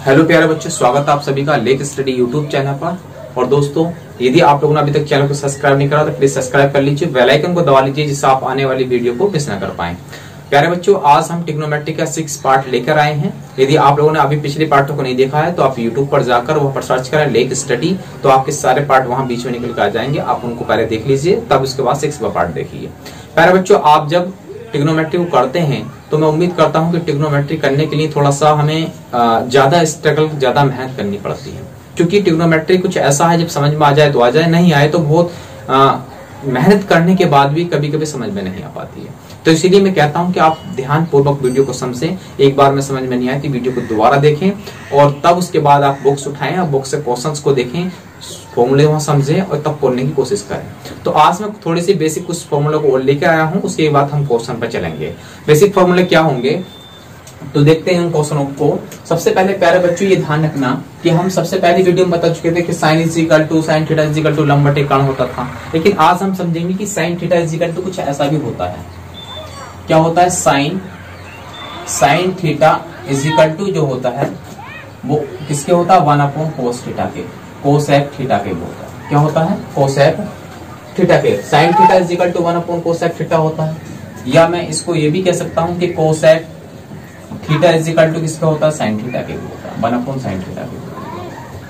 Hello प्यारे बच्चों, स्वागत है आप सभी का लेक स्टडी यूट्यूब चैनल पर। और दोस्तों, यदि आप लोगों ने अभी तक चैनल को सब्सक्राइब नहीं करा तो प्लीज सब्सक्राइब कर लीजिए, बेल आइकन को दबा लीजिए जिससे आप आने वाली वीडियो को मिस ना कर पाएं। प्यारे बच्चों, आज हम ट्रिग्नोमेट्री का 6 पार्ट लेकर आए हैं। यदि आप लोगों ने अभी पिछले पार्टों को नहीं देखा है तो आप यूट्यूब पर जाकर वहां पर सर्च करें लेक स्टडी, तो आपके सारे पार्ट वहां बीच में निकल कर आ जाएंगे। आप उनको पहले देख लीजिए, तब उसके बाद 6वां पार्ट देखिए। प्यारे बच्चों, आप जब ट्रिग्नोमेट्री को करते हैं तो मैं उम्मीद करता हूं कि ट्रिग्नोमेट्री करने के लिए थोड़ा सा हमें ज्यादा स्ट्रगल, ज्यादा मेहनत करनी पड़ती है, क्योंकि ट्रिग्नोमेट्री कुछ ऐसा है जब समझ में आ जाए तो आ जाए, नहीं आए तो बहुत मेहनत करने के बाद भी कभी कभी समझ में नहीं आ पाती है। तो इसीलिए मैं कहता हूं कि आप ध्यान पूर्वक वीडियो को समझें। एक बार में समझ में नहीं आए तो वीडियो को दोबारा देखें और तब उसके बाद आप बुक्स उठाएं और बुक से क्वेश्चंस को देखें, फॉर्मूले वहां समझें और तब पढ़ने की कोशिश करें। तो आज मैं थोड़ी सी बेसिक कुछ फॉर्मूले को लेकर आया हूं, उसके बाद हम क्वेश्चन पर चलेंगे। बेसिक फॉर्मूले क्या होंगे तो देखते हैं उन क्वेश्चनों को। सबसे पहले प्यारे बच्चों ये ध्यान रखना कि हम सबसे पहली वीडियो में बता चुके थे कि sine is equal to sine theta is equal to लंब बटे कर्ण होता था, लेकिन आज हम समझेंगे कि sine theta is equal to कुछ ऐसा भी होता है। क्या होता है? Sine theta is equal to जो होता है वो किसके होता है? 1 cos थीटा के, कोसेक थीटा के होता है। क्या होता है? कोसेक थीटा के। Sine theta is equal to 1 cosec theta होता है। या मैं इसको ये भी कह सकता हूं कि cosec theta is equal to किसका होता है? साइन थीटा के होता है, 1 साइन थीटा के।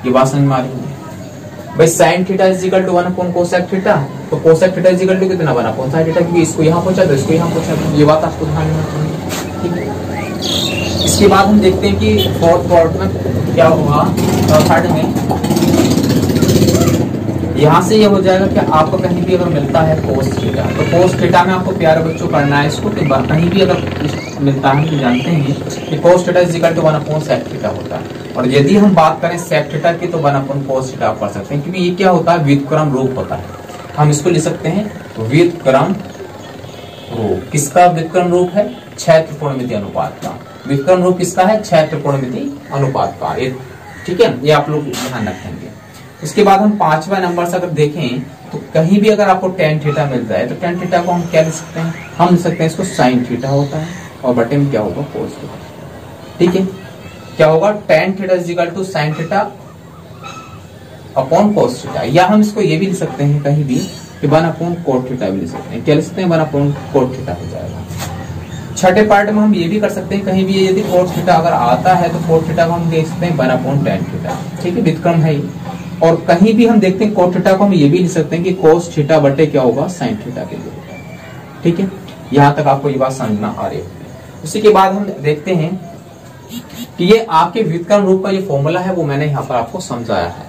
ये बात समझ में आ रही है भाई? Sine theta is equal to 1 cosec theta, तो cosec theta is equal to कितना? 1 साइन थीटा, क्योंकि इसको यहाँ पहुंचा तो इसको यहाँ पहुंचा। ये बात आपको ध्यान में रखनी, ठीक है। इसके बाद हम देखते हैं कि फोर्थ पार्ट में क्या होगा। थर्ड में यहाँ से ये हो जाएगा कि आपको कहीं भी अगर मिलता है कोस थीटा, तो कोस थीटा में आपको प्यारे बच्चों करना है इसको कि कहीं भी अगर मिलता है तो जानते हैं कि cos theta is equal to 1 sec theta होता है। और यदि हम बात करें सेक थीटा की तो 1 कोस थीटा आप कर सकते हैं, क्योंकि ये क्या होता है? व्युत्क्रम रूप होता है। हम इसको लिख सकते हैं व्युत्क्रम रूप। किसका व्युत्क्रम रूप है? 6 त्रिकोणमिति अनुपात का। व्युत्क्रम रूप किसका है? 6 त्रिकोणमिति अनुपात का। ठीक है, ये आप लोग ध्यान रखेंगे। उसके बाद हम 5वां नंबर से अगर देखें तो कहीं भी अगर आपको tan थीटा मिलता है तो tan थीटा को हम क्या लिख सकते हैं? हम लिख सकते हैं इसको sin थीटा होता है और बटे में क्या होगा? cos theta. ठीक है, क्या होगा? tan theta is equal to sin theta upon cos theta. या हम इसको ये भी लिख सकते हैं कहीं भी कि 1 cot थीटा भी लिख सकते हैं। क्या लिख सकते हैं? 1 cot थीटा हो जाएगा। छठे पार्ट में हम ये भी कर सकते हैं कहीं भी यदि cos थीटा अगर आता है तो cot थीटा को हम देख सकते हैं 1 tan थीटा। ठीक है, व्युत्क्रम है। और कहीं भी हम देखते हैं cot थीटा को हम ये भी लिख सकते हैं कि cos थीटा बटे क्या होगा? sin थीटा के लिए। ठीक है, यहां तक आपको ये बात समझना आ रही है। उसी के बाद हम देखते हैं कि ये आपके व्युत्क्रम रूप का ये फॉर्मूला है वो मैंने यहाँ पर आपको समझाया है।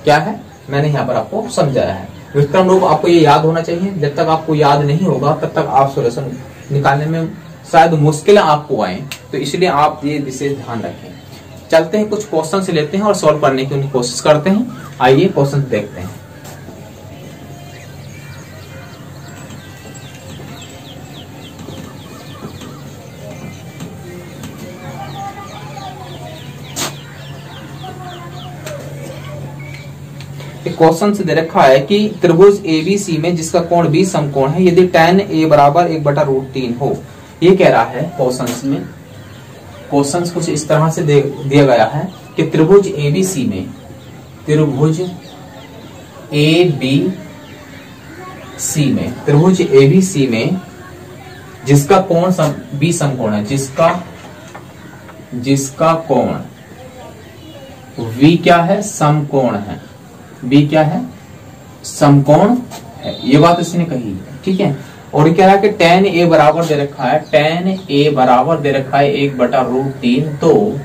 क्या है? मैंने यहाँ पर आपको समझाया है। व्युत्क्रम रूप आपको ये याद होना चाहिए। जब तक आपको याद नहीं होगा तब तक आप सॉल्यूशन निकालने में शायद मुश्किल आपको आए, तो इसलिए आप ये विशेष ध्यान रखें। चलते हैं, कुछ क्वेश्चन से लेते हैं और सॉल्व करने की उनकी कोशिश करते हैं। आइए क्वेश्चन देखते हैं। एक क्वेश्चन से दे रखा है कि त्रिभुज ABC में जिसका कोण B समकोण है यदि tan A बराबर 1/√3 हो। ये कह रहा है क्वेश्चंस में, क्वेश्चंस कुछ इस तरह से दिया गया है कि त्रिभुज ABC में, त्रिभुज ABC में, त्रिभुज ABC में जिसका कोण B समकोण है, जिसका कोण V क्या है? समकोण है। B क्या है? समकोण है। ये बात इसने कही है। ठीक है, और क्या है कि tan A बराबर दे रखा है, tan A बराबर दे रखा है 1/√3। तो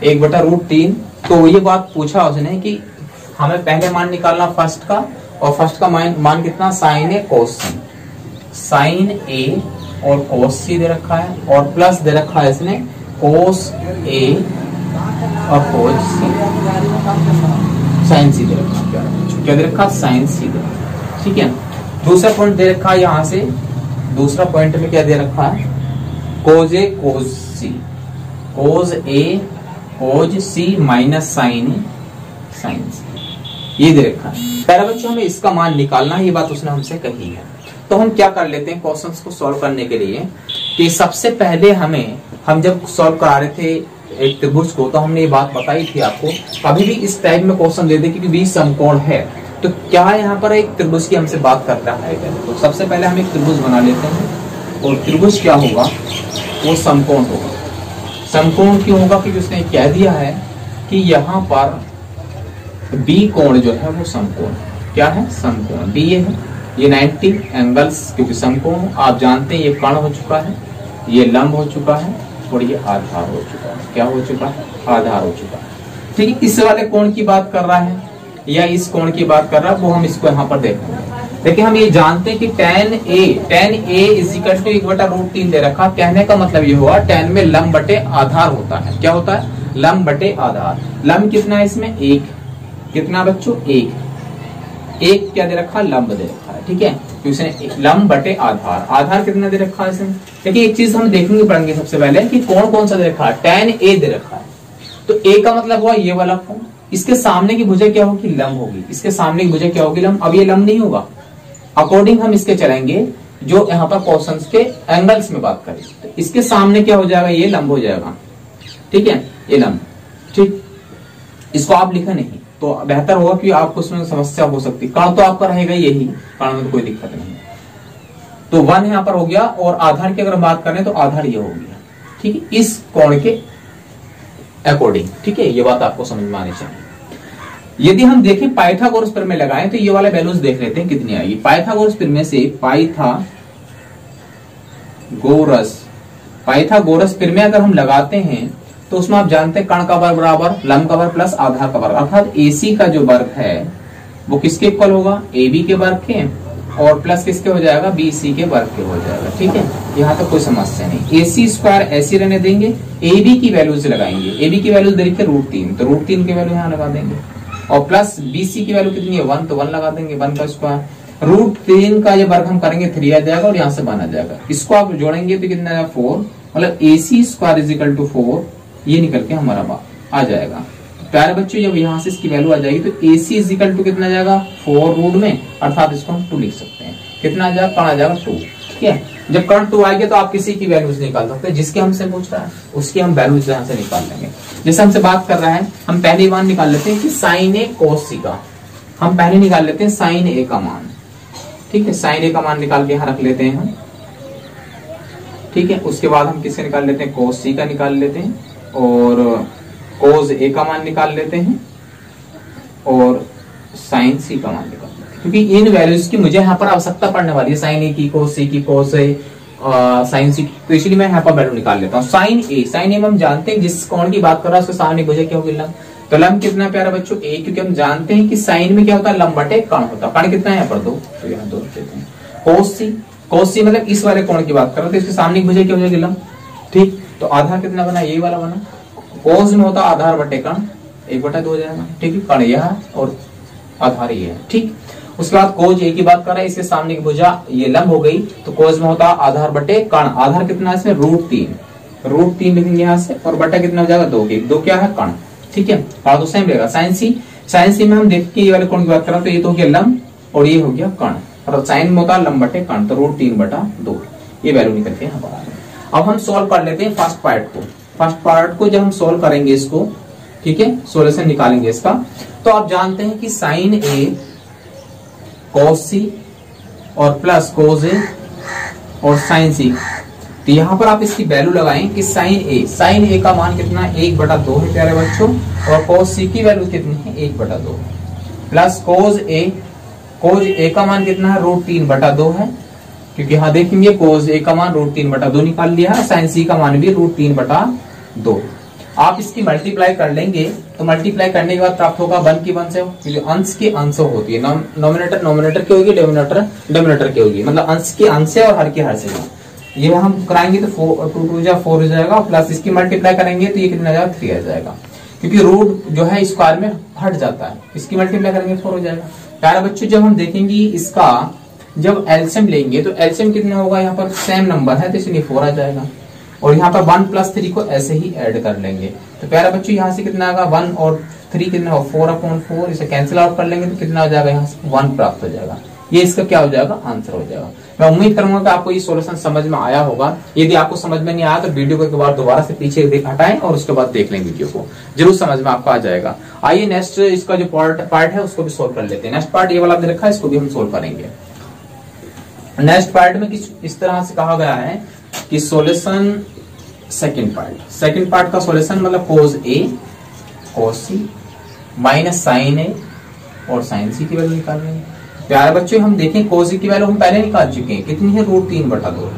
1/√3, तो ये बात पूछा उसने कि हमें पहले मान निकालना फर्स्ट का, और फर्स्ट का मान कितना? sin A cos C। sin A और cos C दे रखा है और प्लस दे रखा है इसने cos A और cos C, sin C दे रखा है। क्या दे रखा? sin C दे रखा। ठीक है, दूसरा पॉइंट दे रखा है यहां से। दूसरा पॉइंट में क्या दे रखा है? cos A cos C, cos A cos C minus sin A sin C, ये दे रखा है। पहले बच्चों हमें इसका मान निकालना है, ये बात उसने हमसे कही है। तो हम क्या कर लेते हैं क्वेश्चंस को सॉल्व करने के लिए कि सबसे पहले हम जब सॉल्व करा रहे थे एक त्रिभुज को, तो हमने ये बात बताई थी आपको, कभी भी इस टाइप में क्वेश्चन दे दे कि बी समकोण है, तो क्या यहाँ पर एक त्रिभुज की हमसे बात कर रहा है। तो सबसे पहले हम एक त्रिभुज बना लेते हैं, और त्रिभुज क्या होगा, वो समकोण होगा। समकोण क्यों होगा, क्योंकि उसने कह दिया है कि यहाँ पर बी कोण जो है वो समकोण क्या है, समकोण बी ये 90 एंगल्स, क्योंकि समकोण आप जानते हैं ये कर्ण हो चुका है, ये लंब हो चुका है, और ये आधार हो चुका है। क्या हो चुका है, आधार हो चुका है। ठीक है, इस वाले कोण की बात कर रहा है या इस कोण की बात कर रहा है, वो हम इसको यहाँ पर देखेंगे। लेकिन हम ये जानते हैं कि tan A is equal to 1/√3 दे रखा। कहने का मतलब ये हुआ tan में लंब बटे आधार होता है। क्या होता है, लंब बटे आधार। लंब कितना है इसमें, 1। कितना बच्चों, 1 क्या दे रखा, लंब दे रखा है। ठीक है, तो इसने लंब बटे आधार, आधार कितना दे रखा है इसमें। देखिए एक चीज हम देखेंगे, पढ़ेंगे सबसे पहले कि कौन सा दे रखा है, tan A दे रखा है। तो A का मतलब हुआ ये वाला कोण, इसके सामने की भुजा क्या होगी, लंब होगी। इसके सामने की भुजा क्या होगी, लंब। अब ये लंब नहीं होगा, अकॉर्डिंग हम इसके चलेंगे जो यहाँ पर क्वेश्चंस के एंगल्स में बात करें, तो इसके सामने क्या हो जाएगा, ये लंब हो जाएगा। ठीक है, ये लंब। ठीक, इसको आप लिखा नहीं तो बेहतर होगा, क्योंकि आपको उसमें समस्या हो सकती है। कर्ण तो आपका रहेगा यही, कर्ण में तो कोई दिक्कत नहीं। तो 1 यहाँ पर हो गया, और आधार की अगर बात करें तो आधार ये हो गया। ठीक है, इस कोण के अकॉर्डिंग। ठीक है, ये बात आपको समझ में आनी चाहिए। यदि हम देखें पाइथागोरस प्रमेय लगाएं तो ये वाले वैल्यूज देख लेते हैं कितनी आएगी। पाइथागोरस प्रमेय से पाइथागोरस प्रमेय अगर हम लगाते हैं तो उसमें आप जानते हैं कर्ण का वर्ग बराबर लंब का वर्ग प्लस आधार का वर्ग, अर्थात AC का जो वर्ग है वो किसके इक्वल होगा, AB के वर्ग के, और प्लस किसके हो जाएगा, BC के वर्ग के हो जाएगा। ठीक है, यहाँ तो कोई समस्या नहीं। AC स्क्वायर ऐसी रहने देंगे, AB की वैल्यूज लगाएंगे। AB की वैल्यूज देखिए √3, तो √3 की वैल्यू यहाँ लगा देंगे, और प्लस BC की वैल्यू कितनी है, 1, तो 1 लगा देंगे, 1 का स्क्वायर। √3 का ये वर्ग हम करेंगे 3 आ जाएगा, और यहाँ से 1 आ जाएगा। इसको आप जोड़ेंगे तो कितना आएगा, 4, मतलब AC square is equal to 4, ये निकल के हमारा आ जाएगा। तो प्यारे बच्चों जब यहाँ से इसकी वैल्यू आ जाएगी तो AC इज इक्वल टू कितना आ जाएगा, 4 रूट में, अर्थात इसको हम 2 लिख सकते हैं। कितना आ जाएगा, कर्ण आ जाएगा 2। ठीक है, जब कर्ण 2 आएगी तो आप किसी की वैल्यूज निकाल सकते हैं, जिसके हमसे पूछ रहा है उसकी हम वैल्यूज यहाँ से निकाल लेंगे। जैसे हमसे बात कर रहा है, हम पहली मान निकाल लेते हैं कि sin A cos C का, हम पहले निकाल लेते हैं sin A का मान। ठीक है, sin A का मान निकाल के यहाँ रख लेते हैं हम। ठीक है, उसके बाद हम किससे निकाल लेते हैं, cos C का निकाल लेते हैं, और cos A का मान निकाल लेते हैं, और sin C का मान निकाल लेते हैं, क्योंकि इन वैल्यूज की मुझे यहाँ पर आवश्यकता पड़ने वाली है, sin A की, cos C की, cos A, sin C, तो इसलिए मैं यहाँ पर वैल्यू निकाल लेता हूँ। sin A में हम जानते हैं जिस कोण की बात कर रहा है उसके सामने भुजा क्या होगी, लंब। तो लंब कितना प्यारा बच्चों, A, क्योंकि हम जानते हैं कि sin में क्या होता है, लंब बटे कर्ण होता है। कर्ण कितना है यहाँ पर 2, तो यहाँ 2 देते हैं। cos C मतलब इस वाले कोण की बात कर रहे हैं, तो इसके सामने भुजा क्या हो जाएगी, लंब। ठीक, तो आधार कितना बना, यही वाला बना। cos में होता आधार बटे कर्ण, 1/2 हो जाएगा। ठीक है, कर्ण यह और आधार ये है। ठीक, उसके बाद cos A की बात कर रहा है, इसके सामने की भुजा ये लंब हो गई, तो cos में होता आधार बटे कर्ण। आधार कितना है इसमें, √3 लिखेंगे यहाँ से, और बटा कितना हो जाएगा, 2 के, 2 क्या है, कर्ण। ठीक है, कर्ण तो सेम रहेगा। sin C में हम देख के ये वाले कोण की बात कर रहे हैं, तो ये तो हो गया लंब और ये हो गया कर्ण, और sin में होता लंब बटे कर्ण, तो √3/2 ये वैल्यू निकल के यहाँ पर आ रही है। अब हम सोल्व कर लेते हैं फर्स्ट पार्ट को जब हम सोल्व करेंगे इसको, ठीक है, सोल्यूशन निकालेंगे इसका, तो आप जानते हैं कि sin A cos C और प्लस cos A और sin C, तो यहाँ पर आप इसकी वैल्यू लगाएं कि sin A का मान कितना है, 1/2 है प्यारे बच्चों, और cos C की वैल्यू कितनी है, 1/2, प्लस cos A का मान कितना है, √3/2 है, क्योंकि यहाँ देखेंगे cos A का मान √3/2 निकाल लिया है, sin C का मान भी √3/2। आप इसकी मल्टीप्लाई कर लेंगे, तो मल्टीप्लाई करने के बाद प्राप्त होगा 1 की 1 से, क्योंकि अंश की अंश होती है, नोमिनेटर की होगी, डिनोमिनेटर की होगी, मतलब अंश की अंश और हर की हर से। ये हम कराएंगे तो 4 हो जाएगा, प्लस इसकी मल्टीप्लाई करेंगे तो ये कितना आ जाएगा, 3 आ जाएगा, क्योंकि रूट जो है स्क्वायर में हट जाता है, इसकी मल्टीप्लाई करेंगे 4 हो जाएगा। प्यारे बच्चों जब हम देखेंगे इसका जब एलसीएम लेंगे तो एलसीएम कितना होगा, यहाँ पर सेम नंबर है तो इसलिए 4 आ जाएगा, और यहाँ पर 1 + 3 को ऐसे ही ऐड कर लेंगे, तो प्यारे बच्चों यहाँ से कितना आएगा, 1 और 3 कितना होगा, 4/4, इसे कैंसिल आउट कर लेंगे तो कितना हो जाएगा, यहाँ से 1 प्राप्त हो जाएगा। ये इसका क्या हो जाएगा, आंसर हो जाएगा। मैं उम्मीद करूंगा कि आपको ये सॉल्यूशन समझ में आया होगा। यदि आपको समझ में नहीं आया तो वीडियो को एक बार दोबारा से पीछे हटाएं और उसके बाद देख लें वीडियो को, जरूर समझ में आपको आ जाएगा। आइए नेक्स्ट इसका जो पार्ट है उसको भी सोल्व कर लेते हैं। नेक्स्ट पार्ट ये वाला दे रखा है, इसको भी हम सोल्व करेंगे। नेक्स्ट पार्ट में इस तरह से कहा गया है कि सॉल्यूशन सेकंड पार्ट का सॉल्यूशन मतलब cos A cos C minus sine A और साइन C की वैल्यू निकालनी है। प्यारे बच्चों हम देखें cos A की वैल्यू हम पहले निकाल चुके हैं, कितनी है √3/2।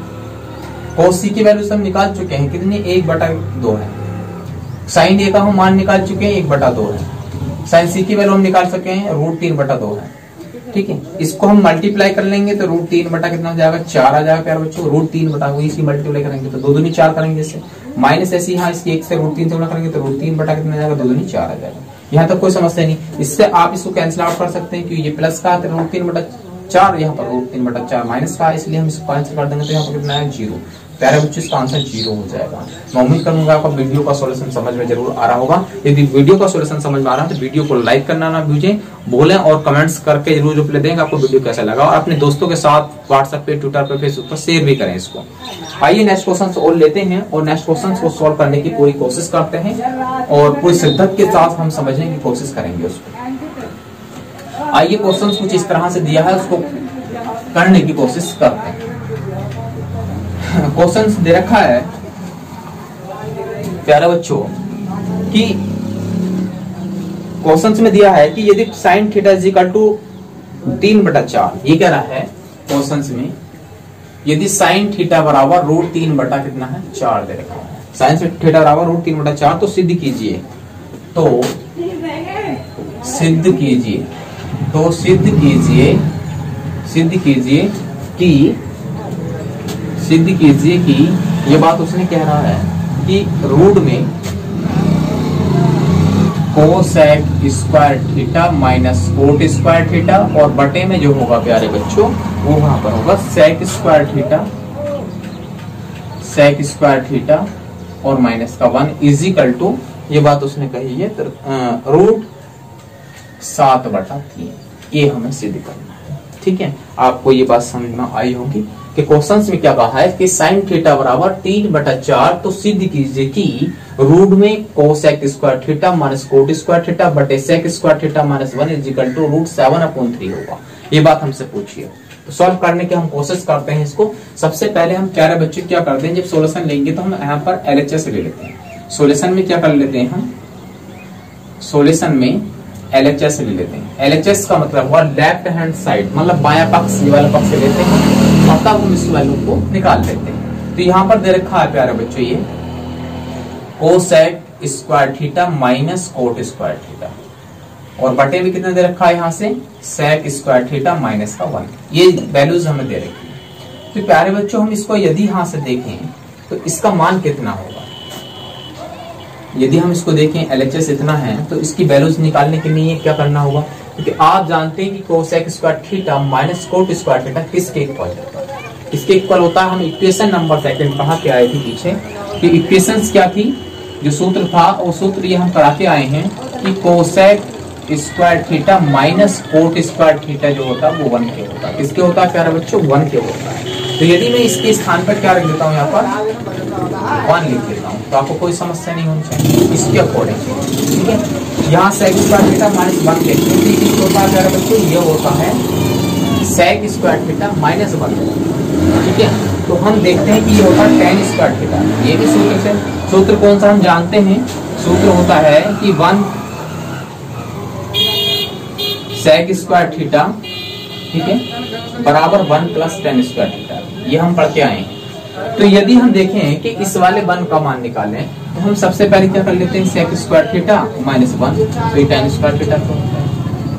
cos C की वैल्यू हम निकाल चुके हैं, कितनी 1/2 है। साइन A का हम मान निकाल चुके हैं 1/2 है। साइन C की वैल्यू हम निकाल सके हैं √3/2 है। ठीक है, इसको हम मल्टीप्लाई कर लेंगे तो √3 बटा कितना हो जाएगा 4 आ जाएगा प्यारे बच्चों। √3 बटा इसी मल्टीप्लाई करेंगे तो 2 दूनी 4 करेंगे इससे, माइनस ऐसे यहाँ इसकी 1 से √3 से गुणा करेंगे तो √3 बटा कितना आ जाएगा 2 दूनी 4 आ जाएगा। यहाँ तक कोई समस्या नहीं। इससे आप इसको कैंसिल आउट कर सकते हैं, क्योंकि ये प्लस का है √3/4, यहाँ पर √3/4 माइनस का, इसलिए हम इसको कैंसिल कर देंगे तो यहाँ पर कितना है 0। प्यारे बच्चों इसका आंसर 0 हो जाएगा। मैं उम्मीद करूंगा आपको वीडियो का सॉल्यूशन समझ में जरूर आ रहा होगा। यदि वीडियो का सॉल्यूशन समझ में आ रहा है तो वीडियो को लाइक करना ना भूलें और कमेंट्स करके जरूर रिप्लाई देंगे आपको वीडियो कैसा लगा, और अपने दोस्तों के साथ व्हाट्सएप पे, ट्विटर पे, फेसबुक पर शेयर भी करें इसको। आइए नेक्स्ट क्वेश्चन और लेते हैं और नेक्स्ट क्वेश्चन को सोल्व करने की पूरी कोशिश करते हैं और पूरी शिद्दत के साथ हम समझने की कोशिश करेंगे उसको। आइए क्वेश्चन कुछ इस तरह से दिया है, उसको करने की कोशिश करते हैं। क्वेश्चन दे रखा है प्यारे बच्चों कि क्वेश्चन में दिया है कि यदि sine theta is equal to 3/4, ये कह रहा है क्वेश्चन में यदि साइन थीटा बराबर √3 बटा कितना है 4 दे रखा है। साइन थीटा बराबर √3/4 तो सिद्ध कीजिए कि ये बात उसने कह रहा है कि रूट में cosec square theta minus cot square theta और बटे में जो होगा प्यारे बच्चों वो वहां पर होगा सेक स्क्वायर थीटा और माइनस का 1 इजिकल टू, ये बात उसने कही है √7/3। ये हमें सिद्ध करना है। ठीक है, आपको ये बात समझ में आई होगी कि क्वेश्चन में क्या कहा है कि साइन थीटा बराबर 3/4, तो सिद्ध कीजिए कि रूट में cosec square theta minus cot square theta बटे sec square theta minus 1 is equal to √7/3 होगा। ये बात हमसे पूछिए, तो सॉल्व करने की हम कोशिश करते हैं इसको। सबसे पहले हम प्यारे बच्चे क्या करते हैं, जब सोल्यूशन लेंगे तो हम यहाँ पर LHS ले लेते हैं। सोल्यूशन में क्या कर लेते हैं हम, सोल्यूशन में LHS ले लेते हैं। LHS का मतलब हुआ लेफ्ट हैंड साइड, मतलब बायां पक्ष, ये वाला पक्ष लेते हैं और तब हम इस वैल्यू को निकाल लेते हैं। तो यहाँ पर दे रखा है प्यारे बच्चों ये cosec square theta minus cot square theta और बटे में कितना दे रखा है यहाँ से सेक स्क्वायर थीटा माइनस का 1, ये वैल्यूज हमें दे रखी है। तो प्यारे बच्चों हम इसको यदि यहाँ से देखें तो इसका मान कितना होगा, यदि हम इसको देखें LHS इतना है तो इसकी वैल्यूज निकालने के लिए क्या करना होगा, क्योंकि आप जानते हैं कि cosec square theta minus cot square theta किसके इक्वल होता है, किसके इक्वल होता है। हम इक्वेशन नंबर सेकंड कहा के आए थे पीछे कि इक्वेशंस क्या थी, जो सूत्र था वो सूत्र ये हम करा के आए हैं कि cosec square theta minus cot square theta जो होता है वो 1 के होता है। किसके होता है प्यारे बच्चों, 1 के होता है। तो यदि मैं इसके स्थान पर क्या रख देता हूँ, यहाँ पर 1 लिख देता हूँ तो आपको कोई समस्या नहीं होनी चाहिए इसके अकॉर्डिंग। ठीक है, यहाँ सेक स्क्वायर थीटा माइनस 1 लिखते हैं, किस होता है प्यारे बच्चों, ये होता है सेक स्क्वायर थीटा माइनस 1। ठीक है, तो हम देखते हैं कि ये होता है tan स्क्वायर थीटा। ये भी सूत्र से, सूत्र कौन सा हम जानते हैं, सूत्र होता है कि 1 सेक स्क्वायर थीटा, ठीक है, बराबर 1 प्लस tan स्क्वायर थीटा, ये हम पढ़ के आए हैं। तो यदि हम देखें कि इस वाले 1 का मान निकालें तो हम सबसे पहले क्या कर लेते हैं, सेक स्क्वायर थीटा माइनस 1, तो ये tan स्क्वायर थीटा का होता है,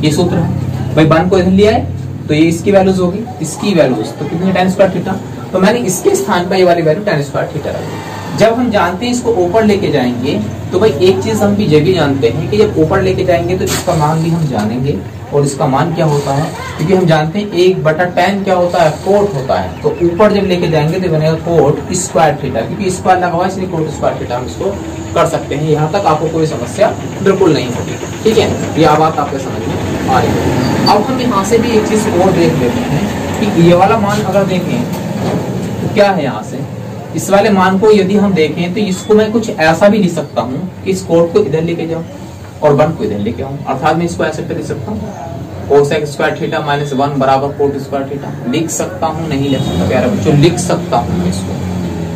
ये सूत्र है। भाई 1 को इधर लिया है तो ये इसकी वैल्यूज होगी, इसकी वैल्यूज तो कितनी tan स्क्वायर थीटा, तो मैंने इसके स्थान पर ये वाली वैल्यू tan स्क्वायर थीटा रखी। जब हम जानते हैं इसको ऊपर लेके जाएंगे तो भाई एक चीज हम भी ये भी जानते हैं कि जब ऊपर लेके जाएंगे तो इसका मान भी हम जानेंगे, और इसका मान क्या होता है, क्योंकि हम जानते हैं 1/tan क्या होता है, कोट होता है। तो ऊपर जब लेके जाएंगे तो बनेगा कोट स्क्वायर थीटा, क्योंकि स्क्वायर लगा हुआ है इसलिए कोट स्क्वायर थीटा हम इसको कर सकते हैं। यहाँ तक आपको कोई समस्या बिल्कुल नहीं होगी। ठीक है, यह बात आपके समझ में आ रही है। अब हम यहाँ से भी एक चीज और देख लेते हैं कि ये वाला मान अगर देखें तो क्या है, यहाँ से इस वाले मान को यदि हम देखें तो इसको मैं कुछ ऐसा भी लिख सकता हूँ कि इस कोड को इधर लेके जाऊं और 1 को इधर लेके आऊं, अर्थात मैं इसको ऐसे लिख सकता हूँ कोसेक स्क्वायर थीटा माइनस 1 बराबर कोट स्क्वायर थीटा। लिख सकता हूँ, नहीं लिख सकता प्यारे बच्चों, लिख सकता हूँ इसको।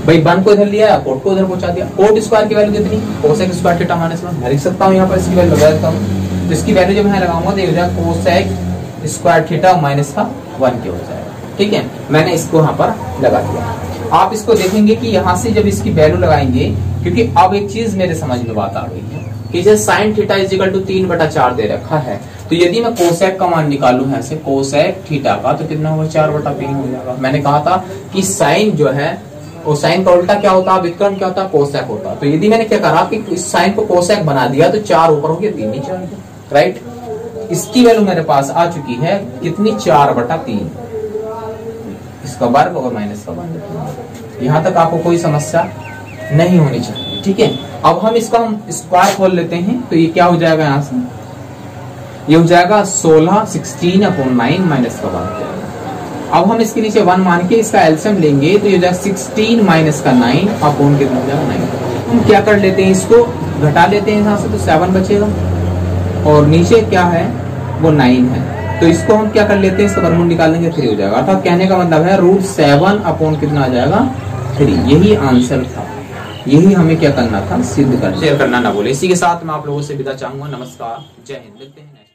भाई 1 को इधर लिया, कोट को उधर पहुंचा दिया। कोट स्क्वायर की वैल्यू कितनी, कोसेक स्क्वायर थीटा माइनस 1, मैं लिख सकता हूँ यहाँ पर इसकी वैल्यू लगा देता हूँ। तो इसकी वैल्यू जब मैं लगाऊंगा तो ये हो जाएगा कोसेक स्क्वायर थीटा माइनस का 1 के हो जाएगा। ठीक है, मैंने इसको यहाँ पर लगा दिया। आप इसको देखेंगे कि यहाँ से जब इसकी वैल्यू लगाएंगे, क्योंकि अब एक चीज मेरे समझ में बात आ गई है कि जैसे sine theta is equal to 3/4 दे रखा है, तो यदि मैं कोसेक का मान निकालूं ऐसे कोसेक थीटा का तो कितना होगा, 4/3 हो जाएगा। मैंने कहा था कि साइन जो है वो साइन का उल्टा क्या होता है, व्युत्क्रम क्या होता है, कोसेक होता है। तो यदि मैंने क्या करा कि इस साइन को कोसेक बना दिया तो 4 ऊपर हो गया 3 नीचे आ गया, राइट। इसकी वैल्यू मेरे पास आ चुकी है कितनी, 4/3, इसका वर्ग और माइनस का वर्ग। यहाँ तक आपको कोई समस्या नहीं होनी चाहिए। ठीक है, अब हम इसका स्क्वायर खोल लेते हैं तो ये क्या हो जाएगा, यहाँ से ये हो जाएगा 16/9 माइनस का वर्ग। अब हम इसके नीचे 1 मान के इसका एलसीएम लेंगे तो ये हो जाएगा 16 माइनस का 9 अपॉन कितना हो जाएगा 9। हम क्या कर लेते हैं, इसको घटा लेते हैं यहाँ से तो 7 बचेगा और नीचे क्या है वो 9 है, तो इसको हम क्या कर लेते हैं, इसका वर्गमूल निकाल लेंगे 3 हो जाएगा। अर्थात कहने का मतलब है √7 अपॉन कितना आ जाएगा 3। यही आंसर था, यही हमें क्या करना था, सिद्ध करना। शेयर करना ना बोले। इसी के साथ मैं आप लोगों से विदा चाहूंगा। नमस्कार, जय हिंद, मिलते हैं।